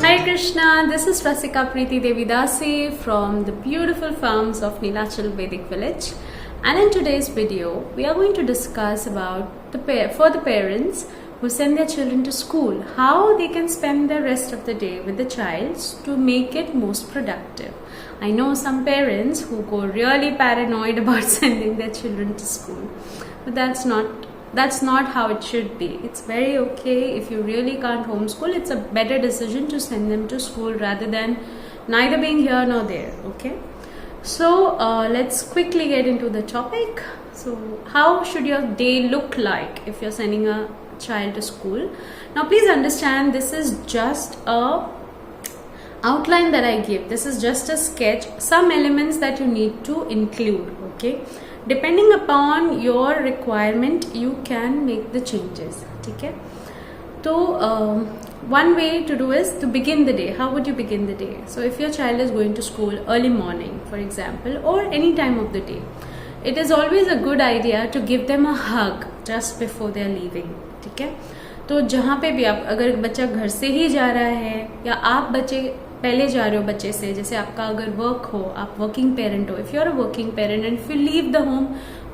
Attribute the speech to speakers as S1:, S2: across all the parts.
S1: Hare Krishna, this is Rasika Preeti Devidasi from the beautiful farms of Nilachal Vedic Village, and in today's video we are going to discuss about for the parents who send their children to school, how they can spend the rest of the day with the child to make it most productive. I know some parents who go really paranoid about sending their children to school, but that's not how it should be. It's very okay if you really can't homeschool. It's a better decision to send them to school rather than neither being here nor there. Okay, so let's quickly get into the topic. So how should your day look like if you're sending a child to school? Now please understand, this is just a outline that I give. This is just a sketch, some elements that you need to include. Okay, depending upon your requirement you can make the changes. Okay, so one way to do is to begin the day. How would you begin the day? So if your child is going to school early morning, for example, or any time of the day, it is always a good idea to give them a hug just before they are leaving. ठीक है, तो जहाँ पे भी आप, अगर बच्चा घर से ही जा रहा है या आप बच्चे पहले जा रहे हो बच्चे से, जैसे आपका अगर वर्क हो, आप वर्किंग पेरेंट हो, if you are a working parent and if you leave the home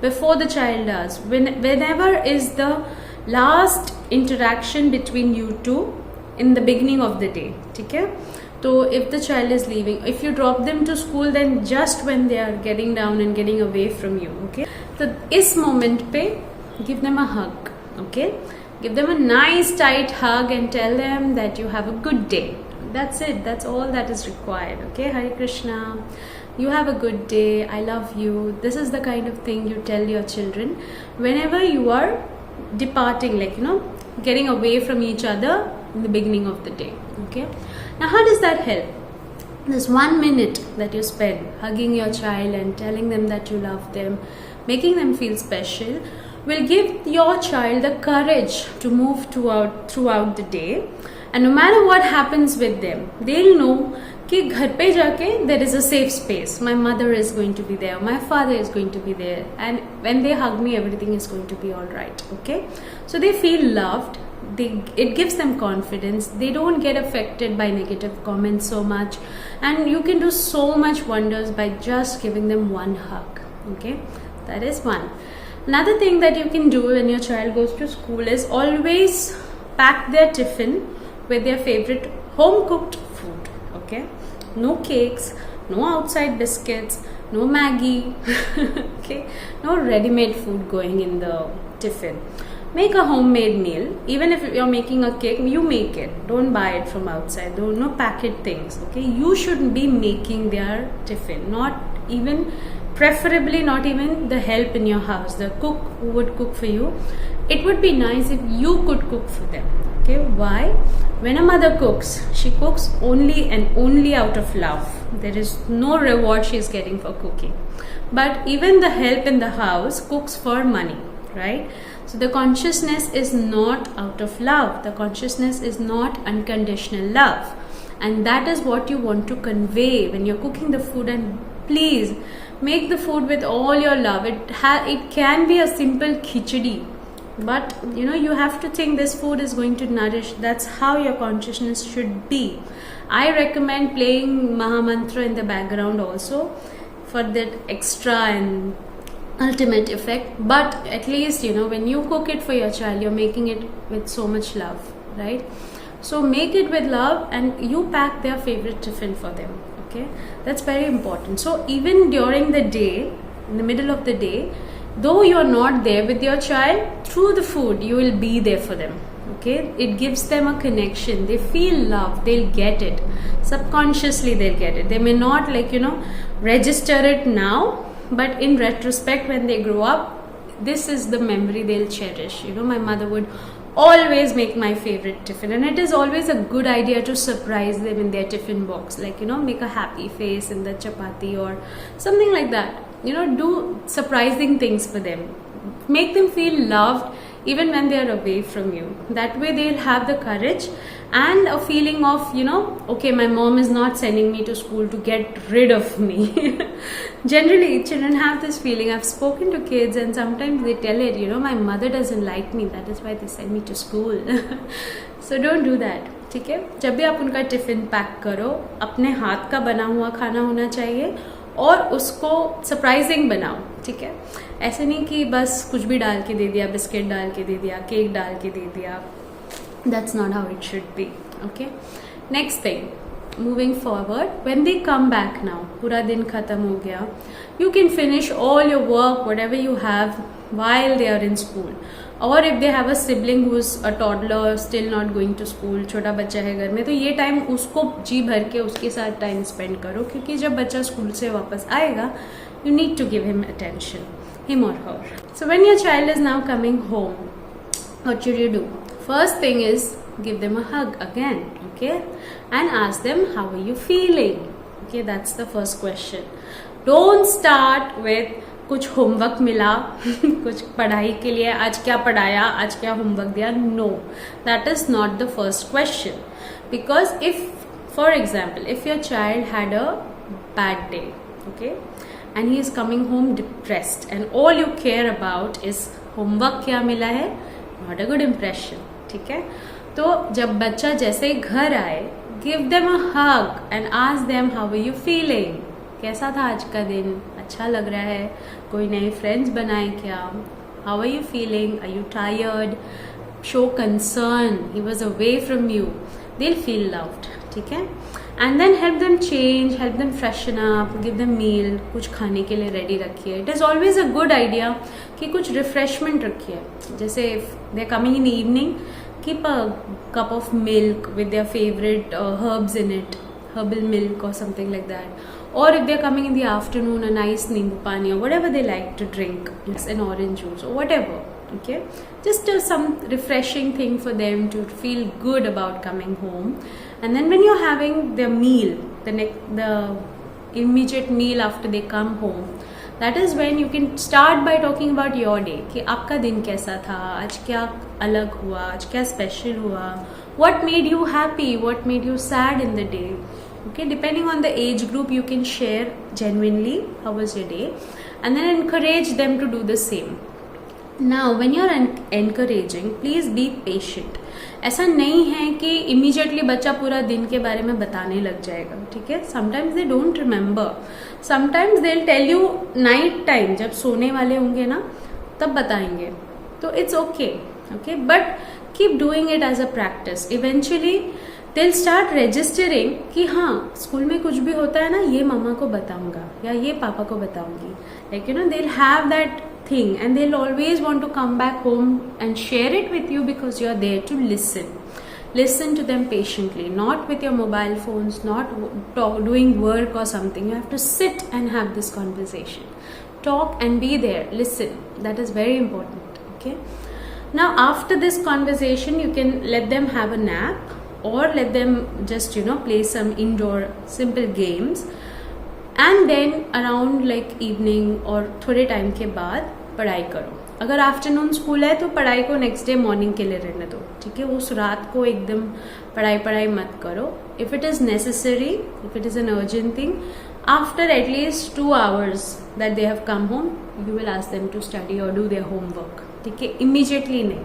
S1: before the child does, whenever is the last interaction between you two in the beginning of the day. ठीक है, तो if the child is leaving, if you drop them to school, then just when they are getting down and getting away from you. Okay, तो इस moment पे give them a hug. Okay, give them a nice tight hug and tell them that you have a good day. That's it. That's all that is required. Okay, Hare Krishna, you have a good day, I love you. This is the kind of thing you tell your children whenever you are departing, like, getting away from each other in the beginning of the day. Okay, now how does that help? This 1 minute that you spend hugging your child and telling them that you love them, making them feel special, will give your child the courage to move throughout the day. And no matter what happens with them, they'll know कि घर पे जाके there is a safe space. My mother is going to be there, my father is going to be there, and when they hug me, everything is going to be all right. Okay, so they feel loved. It gives them confidence. They don't get affected by negative comments so much, and you can do so much wonders by just giving them one hug. Okay, that is one. Another thing that you can do when your child goes to school is always pack their tiffin with their favorite home cooked food. Okay, no cakes, no outside biscuits, no Maggie. Okay, no ready-made food going in the tiffin. Make a homemade meal. Even if you're making a cake, you make it. Don't buy it from outside. Don't no packet things. Okay, you should be making their tiffin. Preferably not even the help in your house, the cook who would cook for you. It would be nice if you could cook for them. Okay, why? When a mother cooks, she cooks only and only out of love. There is no reward she is getting for cooking. But even the help in the house cooks for money, right? So the consciousness is not out of love. The consciousness is not unconditional love. And that is what you want to convey when you're cooking the food. And please make the food with all your love. It can be a simple khichdi, but you have to think this food is going to nourish. That's how your consciousness should be. I recommend playing Mahamantra in the background also for that extra and ultimate effect. But at least when you cook it for your child, you're making it with so much love, right? So make it with love and you pack their favorite tiffin for them. Okay, that's very important. So even during the day, in the middle of the day, though you're not there with your child, through the food you will be there for them. Okay, it gives them a connection. They feel love. They'll get it subconsciously. They'll get it. They may not register it now, but in retrospect, when they grow up, this is the memory they'll cherish. My mother would always make my favorite tiffin, and it is always a good idea to surprise them in their tiffin box, make a happy face in the chapati or something like that. Do surprising things for them, make them feel loved even when they are away from you. That way they'll have the courage and a feeling of, okay, my mom is not sending me to school to get rid of me. Generally children have this feeling. I've spoken to kids and sometimes they tell it, my mother doesn't like me, that is why they send me to school. So don't do that. ठीक है, जब भी आप उनका tiffin pack करो, अपने हाथ का बना हुआ खाना होना चाहिए और उसको सरप्राइजिंग बनाओ. ठीक है, ऐसे नहीं कि बस कुछ भी डाल के दे दिया, बिस्किट डाल के दे दिया, केक डाल के दे दिया. That's not how it should be. Okay, next thing, moving forward, when they come back now, पूरा दिन खत्म हो गया, you can finish all your work, whatever you have, while they are in school. Or if they have a sibling who's a toddler, still not going to school, छोटा बच्चा है घर में, तो ये टाइम उसको जी भर के उसके साथ टाइम स्पेंड करो, क्योंकि जब बच्चा स्कूल से वापस आएगा, you need to give him attention, him or her. So when your child is now coming home, what should you do? First thing is give them a hug again, okay, and ask them how are you feeling. Okay, that's the first question. Don't start with कुछ homework मिला, कुछ पढ़ाई के लिए, आज क्या पढ़ाया, आज क्या होमवर्क दिया. No, that is not the first question. Because if, for example, if your child had a bad day, okay, and he is coming home depressed and all you care about is homework क्या मिला है, not a good impression. ठीक है, तो जब बच्चा जैसे ही घर आए, give them a hug and ask them how are you feeling. कैसा था आज का दिन, अच्छा लग रहा है, कोई नए फ्रेंड्स बनाए क्या, how are you feeling, are you tired, show concern, he was away from you, they feel loved. ठीक है, and then help them change, help them freshen up, give them meal, कुछ खाने के लिए रेडी रखिए. It is always a good idea कि कुछ refreshment रखिए. जैसे they are coming in evening, keep a cup of milk with their favorite herbs in it, herbal milk or something like that. Or if they're coming in the afternoon, a nice nimbu pani or whatever they like to drink, it's an orange juice or whatever. Okay, just some refreshing thing for them to feel good about coming home. And then when you're having their meal, the immediate meal after they come home, that is when you can start by talking about your day. कि आपका दिन कैसा था, आज क्या अलग हुआ, आज क्या स्पेशल हुआ, what made you happy, what made you sad in the day. Okay, depending on the age group, you can share genuinely how was your day, and then encourage them to do the same. Now, when you're encouraging, please be patient. ऐसा नहीं है कि immediately बच्चा पूरा दिन के बारे में बताने लग जाएगा. ठीक है, sometimes they don't remember, sometimes they'll tell you night time, जब सोने वाले होंगे ना तब बताएंगे, तो it's okay. Okay, but keep doing it as a practice. Eventually they'll start registering कि हाँ, स्कूल में कुछ भी होता है ना, ये मम्मा को बताऊंगा या ये पापा को बताऊंगी. Like, they'll have that thing and they'll always want to come back home and share it with you because you're there to listen. Listen to them patiently, not with your mobile phones, not doing work or something. You have to sit and have this conversation. Talk and be there. Listen. That is very important. Okay. Now, after this conversation, you can let them have a nap or let them just, play some indoor simple games. And then around like evening or थोड़े time के बाद पढ़ाई करो. अगर afternoon school है तो पढ़ाई को नेक्स्ट डे मॉर्निंग के लिए रहने दो. ठीक है, उस रात को एकदम पढ़ाई मत करो. If it is necessary, if it is an urgent thing, after at least 2 hours that they have come home, you will ask them to study or do their homework. ठीक है, इमीजिएटली नहीं.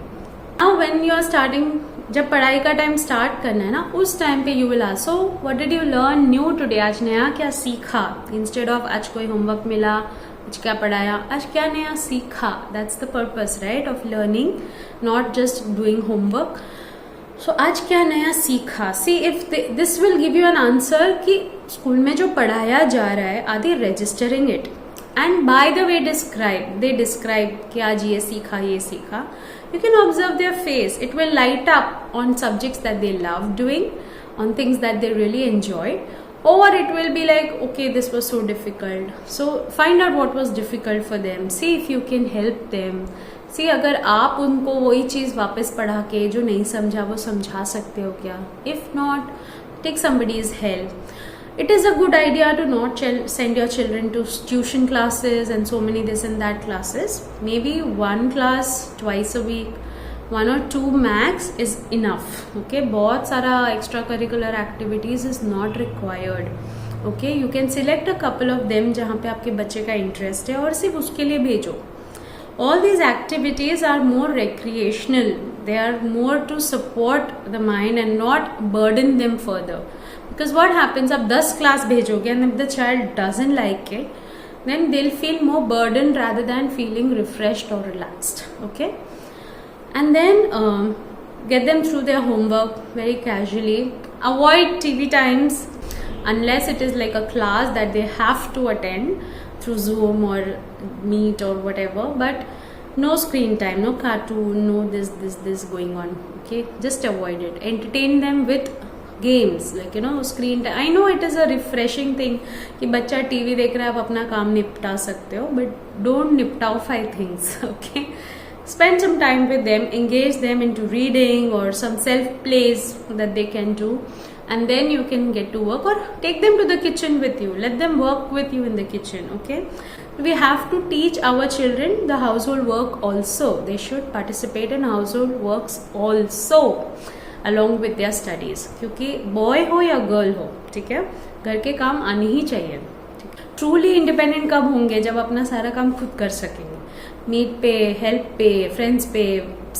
S1: Now when you are starting, जब पढ़ाई का time start करना है ना, उस टाइम पे you will ask, so what did you learn new today, आज नया क्या सीखा, इंस्टेड ऑफ आज कोई होमवर्क मिला, आज क्या पढ़ाया, आज क्या नया सीखा. That's the purpose, right, of learning, not just doing homework. So आज क्या नया सीखा. See if this will give you an answer कि स्कूल में जो पढ़ाया जा रहा है, are they registering it. And by the way they describe कि आज ये सीखा, ये सीखा. You can observe their face. It will light up on subjects that they love doing, on things that they really enjoy, or it will be like, okay, this was so difficult. So find out what was difficult for them. See if you can help them. See अगर आप उनको वही चीज़ वापस पढ़ा के जो नहीं समझा वो समझा सकते हो क्या. If not, take somebody's help. it is a good idea to not send your children to tuition classes and so many this and that classes. Maybe one class twice a week, 1 or 2 max is enough. Okay, बहुत सारा extracurricular activities is not required. Okay, you can select a couple of them जहाँ पे आपके बच्चे का interest है और सिर्फ उसके लिए भेजो. All these activities are more recreational. They are more to support the mind and not burden them further. Because what happens, आप 10 class भेजोगे and if the child doesn't like it, then they'll feel more burdened rather than feeling refreshed or relaxed. Okay, and then get them through their homework very casually. Avoid TV times unless it is like a class that they have to attend through Zoom or Meet or whatever, but no screen time, no cartoon, no this going on. Okay, just avoid it. Entertain them with games, like screen time. I know it is a refreshing thing कि बच्चा TV देख रहा है, आप अपना काम निपटा सकते हो, but don't निपटाओ things. Okay, spend some time with them, engage them into reading or some self plays that they can do, and then you can get to work or take them to the kitchen with you. Let them work with you in the kitchen. Okay, we have to teach our children the household work also. They should participate in household works also along with their studies. क्योंकि boy हो या girl हो, ठीक है, घर के काम आने ही चाहिए. ट्रूली इंडिपेंडेंट कब होंगे? जब अपना सारा काम खुद कर सकेंगे. नीड पे, हेल्प पे, फ्रेंड्स पे,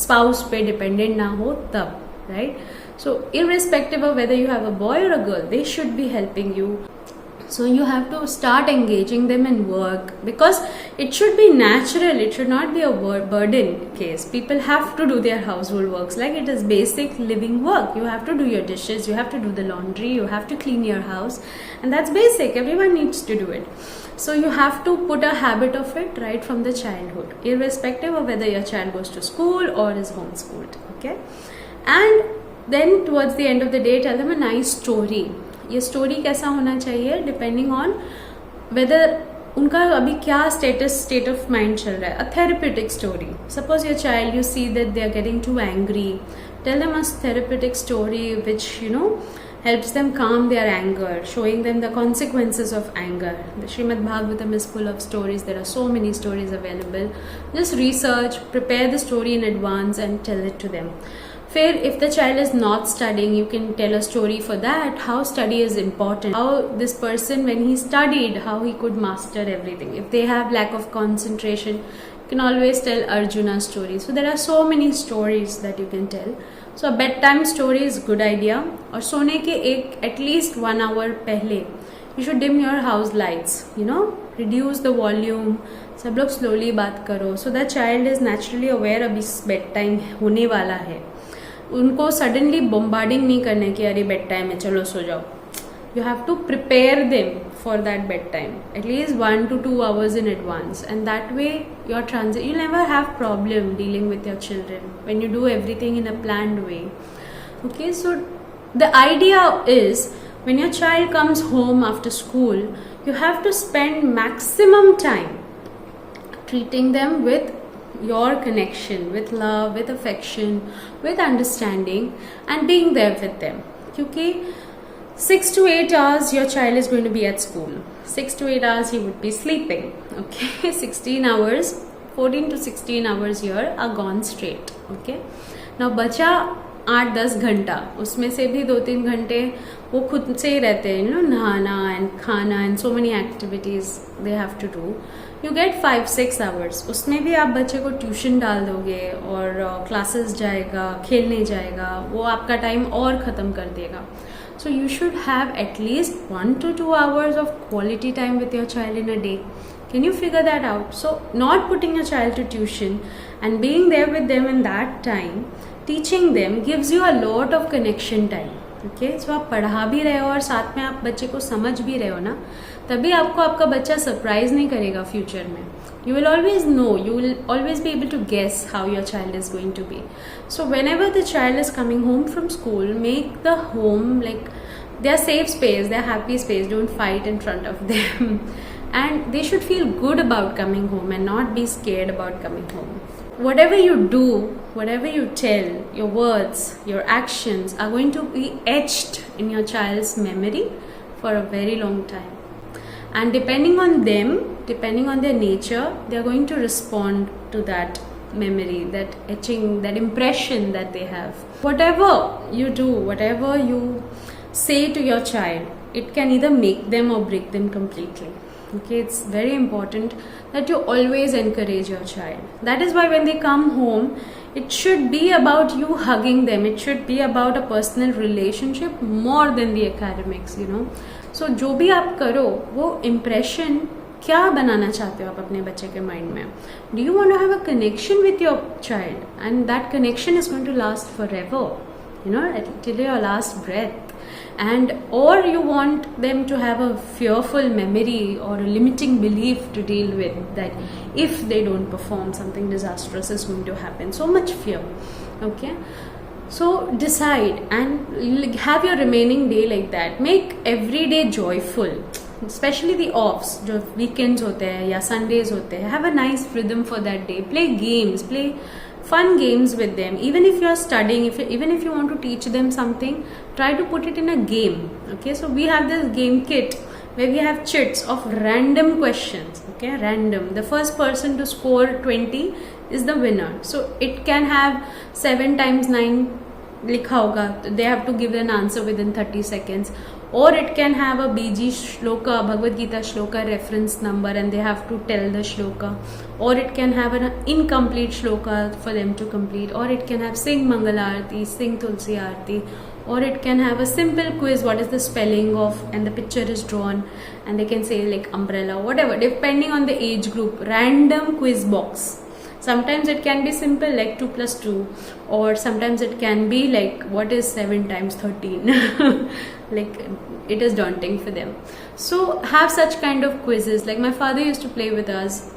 S1: स्पाउस पे डिपेंडेंट ना हो तब, right? So irrespective of whether you have a boy or a girl, they should be helping you. So you have to start engaging them in work because it should be natural. It should not be a burden case. People have to do their household works like it is basic living work. You have to do your dishes, you have to do the laundry, you have to clean your house, and that's basic. Everyone needs to do it. So you have to put a habit of it right from the childhood, irrespective of whether your child goes to school or is homeschooled. Okay, and then towards the end of the day, tell them a nice story. ये story कैसा होना चाहिए depending on whether उनका अभी क्या state of mind चल रहा है. A therapeutic story. Suppose your child you see that they are getting too angry, tell them a therapeutic story which helps them calm their anger, showing them the consequences of anger. The Srimad Bhagavatam is full of stories. There are so many stories available. Just research, prepare the story in advance and tell it to them. Fair, if the child is not studying, you can tell a story for that, how study is important, how this person when he studied, how he could master everything. If they have lack of concentration, you can always tell Arjuna stories. So there are so many stories that you can tell. So a bedtime story is good idea. और सोने के at least 1 hour पहले you should dim your house lights, reduce the volume. सब लोग slowly बात करो so that child is naturally aware अभी bedtime होने वाला है. उनको सडनली बॉम्बार्डिंग नहीं करने की अरे बेड टाइम है चलो सो जाओ. You have to prepare them for that bed time at least 1 to 2 hours in advance, and that way your you'll never have problem dealing with your children when you do everything in a planned way. Okay, so the idea is when your child comes home after school, you have to spend maximum time treating them with your connection, with love, with affection, with understanding, and being there with them. Kyunki 6 to 8 hours your child is going to be at school. 6 to 8 hours he would be sleeping. Okay, 16 hours, 14 to 16 hours here are gone straight. Okay, now बचा 8-10 घंटा, उसमें से भी 2-3 घंटे वो खुद से ही रहते हैं, नहाना एंड खाना and so many activities they have to do. You get 5-6 hours. उसमें भी आप बच्चे को ट्यूशन डाल दोगे और क्लासेस जाएगा, खेलने जाएगा, वो आपका टाइम और ख़त्म कर देगा. So you should have at least 1 to 2 hours of quality time with your child in a day. Can you figure that out? So not putting your child to tuition and being there with them in that time, teaching them gives you a lot of connection time. Okay, so आप पढ़ा भी रहे हो और साथ में आप बच्चे को समझ भी रहे हो ना, तभी आपको आपका बच्चा सरप्राइज नहीं करेगा फ्यूचर में. You will always know, you will always be able to guess how your child is going to be. So whenever the child is coming home from school, make the home like their safe space, their happy space. Don't fight in front of them. And they should feel good about coming home and not be scared about coming home. Whatever you do, whatever you tell, your words, your actions are going to be etched in your child's memory for a very long time. And depending on them, depending on their nature, they are going to respond to that memory, that etching, that impression that they have. Whatever you do, whatever you say to your child, it can either make them or break them completely. Okay, it's very important that you always encourage your child. That is why when they come home, it should be about you hugging them. It should be about a personal relationship more than the academics, you know. So जो भी आप करो, वो impression क्या बनाना चाहते हो आप अपने बच्चे के माइंड में? Do you want to have a connection with your child, and that connection is going to last forever, you know, till your last breath. And or you want them to have a fearful memory or a limiting belief to deal with, that if they don't perform, something disastrous is going to happen. So much fear. Okay, so decide and have your remaining day like that. Make every day joyful, especially the offs, जो weekends होते हैं या Sundays होते हैं. Have a nice rhythm for that day. Play games, play fun games with them. Even if you are studying, even if you want to teach them something, try to put it in a game. Okay, so we have this game kit where we have chits of random questions. Okay, random. The first person to score 20 is the winner. So it can have 7 times 9 लिखा होगा. They have to give an answer within 30 seconds. Or it can have a BG shloka, Bhagavad Gita shloka reference number, and they have to tell the shloka. Or it can have an incomplete shloka for them to complete. Or it can have sing Mangala Aarti, sing Tulsi Aarti. Or it can have a simple quiz, what is the spelling of, and the picture is drawn, and they can say like umbrella, whatever, depending on the age group. Random quiz box. Sometimes it can be simple like 2 plus 2, or sometimes it can be like what is 7 times 13. Like it is daunting for them. So have such kind of quizzes. Like my father used to play with us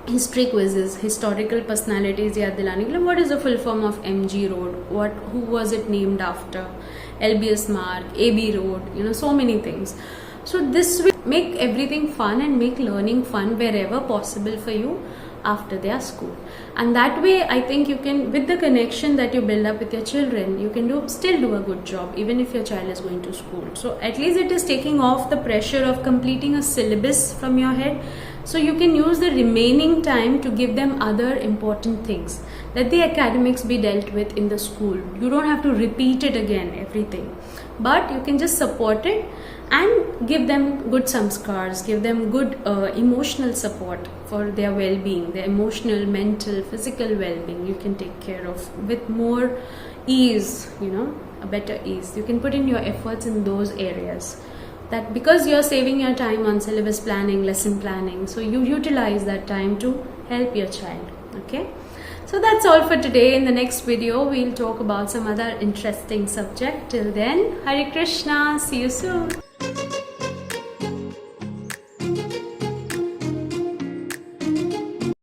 S1: history quizzes, historical personalities yaad dilane ke liye. What is the full form of MG Road? Who was it named after? LBS Mark, AB Road, you know, so many things. So this will make everything fun and make learning fun wherever possible for you after their school. And that way I think you can, with the connection that you build up with your children, you can still do a good job even if your child is going to school. So at least it is taking off the pressure of completing a syllabus from your head, so you can use the remaining time to give them other important things. Let the academics be dealt with in the school. You don't have to repeat it again, everything, but you can just support it and give them good samskars, give them good emotional support for their well-being, their emotional, mental, physical well-being. You can take care of with more ease, you know, a better ease. You can put in your efforts in those areas. That because you're saving your time on syllabus planning, lesson planning, so you utilize that time to help your child. Okay, so that's all for today. In the next video we'll talk about some other interesting subject. Till then, Hare Krishna, see you soon.